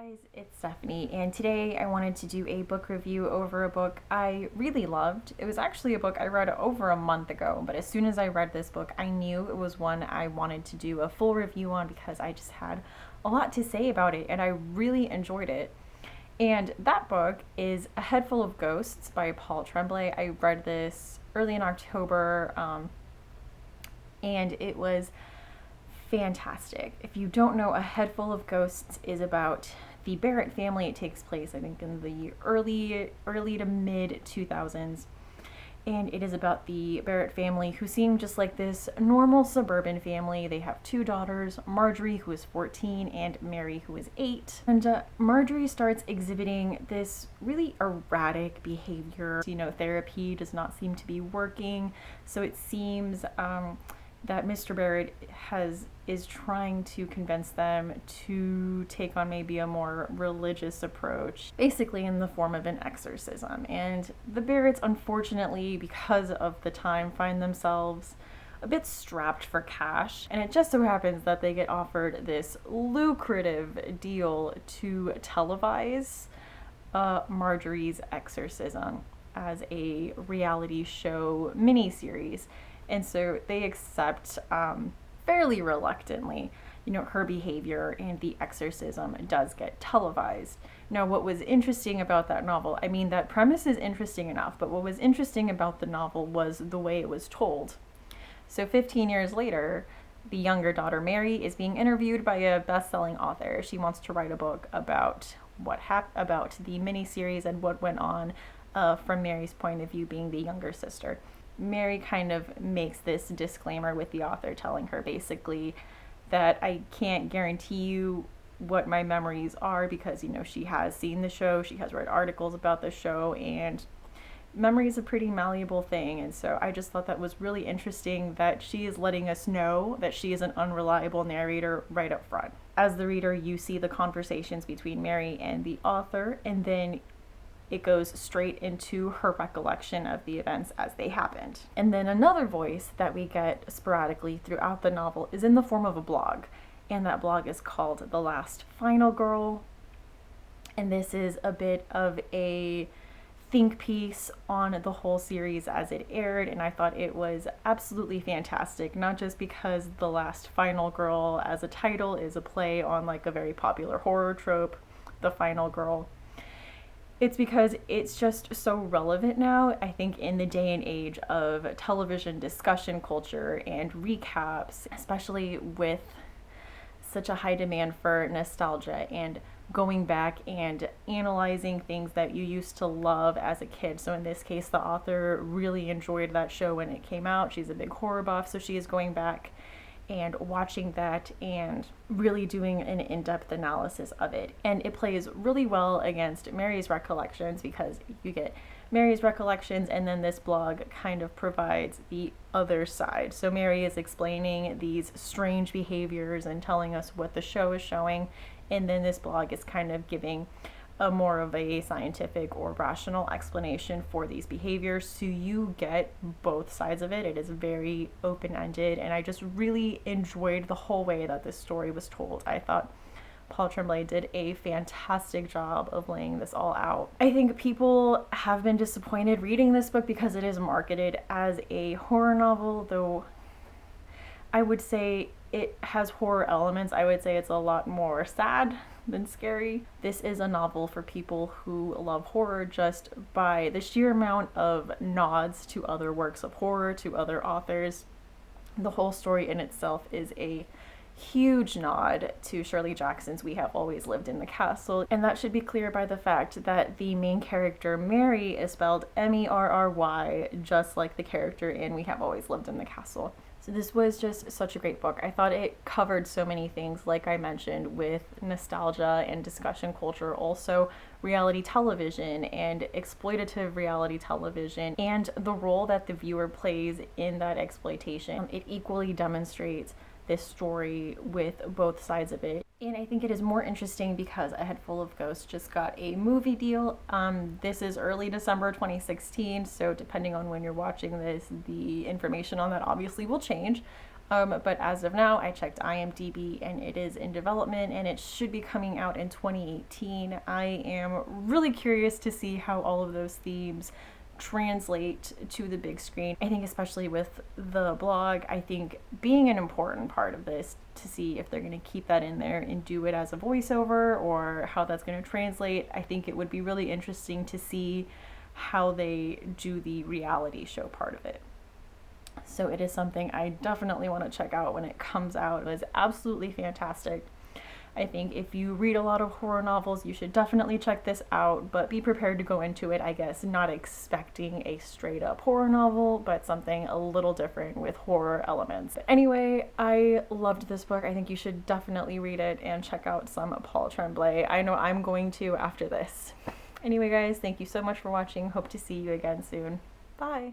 guys, it's Stephanie, and today I wanted to do a book review over a book I really loved. It was actually a book I read over a month ago, but as soon as I read this book, I knew it was one I wanted to do a full review on because I just had a lot to say about it, and I really enjoyed it. And that book is A Head Full of Ghosts by Paul Tremblay. I read this early in October, and it was fantastic. If you don't know, A Head Full of Ghosts is about the Barrett family. It takes place, I think, in the early to mid 2000s. And it is about the Barrett family, who seem just like this normal suburban family. They have two daughters, Marjorie, who is 14, and Mary, who is 8. And Marjorie starts exhibiting this really erratic behavior. Therapy does not seem to be working. So it seems that Mr. Barrett is trying to convince them to take on maybe a more religious approach, basically in the form of an exorcism. And the Barretts, unfortunately, because of the time, find themselves a bit strapped for cash. And it just so happens that they get offered this lucrative deal to televise Marjorie's exorcism as a reality show miniseries. And so they accept fairly reluctantly, her behavior, and the exorcism does get televised. Now, what was interesting about that novel, that premise is interesting enough, but what was interesting about the novel was the way it was told. So 15 years later, the younger daughter, Mary, is being interviewed by a best-selling author. She wants to write a book about about the miniseries and what went on from Mary's point of view, being the younger sister. Mary kind of makes this disclaimer with the author, telling her basically that I can't guarantee you what my memories are because, she has seen the show, she has read articles about the show, and memory is a pretty malleable thing. And so I just thought that was really interesting that she is letting us know that she is an unreliable narrator right up front. As the reader, you see the conversations between Mary and the author, and then it goes straight into her recollection of the events as they happened. And then another voice that we get sporadically throughout the novel is in the form of a blog. And that blog is called The Last Final Girl. And this is a bit of a think piece on the whole series as it aired. And I thought it was absolutely fantastic, not just because The Last Final Girl as a title is a play on like a very popular horror trope, the final girl. It's because it's just so relevant now, I think, in the day and age of television discussion culture and recaps, especially with such a high demand for nostalgia and going back and analyzing things that you used to love as a kid. So in this case, the author really enjoyed that show when it came out. She's a big horror buff, so she is going back and watching that and really doing an in-depth analysis of it. And it plays really well against Mary's recollections because you get Mary's recollections and then this blog kind of provides the other side. So Mary is explaining these strange behaviors and telling us what the show is showing, and then this blog is kind of giving a more of a scientific or rational explanation for these behaviors, so you get both sides of it. It is very open-ended, and I just really enjoyed the whole way that this story was told. I thought Paul Tremblay did a fantastic job of laying this all out. I think people have been disappointed reading this book because it is marketed as a horror novel, though I would say it has horror elements. I would say it's a lot more sad than scary. This is a novel for people who love horror just by the sheer amount of nods to other works of horror, to other authors. The whole story in itself is a huge nod to Shirley Jackson's We Have Always Lived in the Castle, and that should be clear by the fact that the main character, Mary, is spelled Merry, just like the character in We Have Always Lived in the Castle. So this was just such a great book. I thought it covered so many things, like I mentioned, with nostalgia and discussion culture, also reality television and exploitative reality television, and the role that the viewer plays in that exploitation. It equally demonstrates this story with both sides of it. And I think it is more interesting because A Head Full of Ghosts just got a movie deal. This is early December 2016, so depending on when you're watching this, the information on that obviously will change. But as of now, I checked IMDb and it is in development and it should be coming out in 2018. I am really curious to see how all of those themes translate to the big screen. I think especially with the blog, I think being an important part of this to see if they're going to keep that in there and do it as a voiceover or how that's going to translate. I think it would be really interesting to see how they do the reality show part of it. So it is something I definitely want to check out when it comes out. It was absolutely fantastic. I think if you read a lot of horror novels, you should definitely check this out, but be prepared to go into it, I guess, not expecting a straight up horror novel, but something a little different with horror elements. Anyway, I loved this book. I think you should definitely read it and check out some Paul Tremblay. I know I'm going to after this. Anyway, guys, thank you so much for watching. Hope to see you again soon. Bye.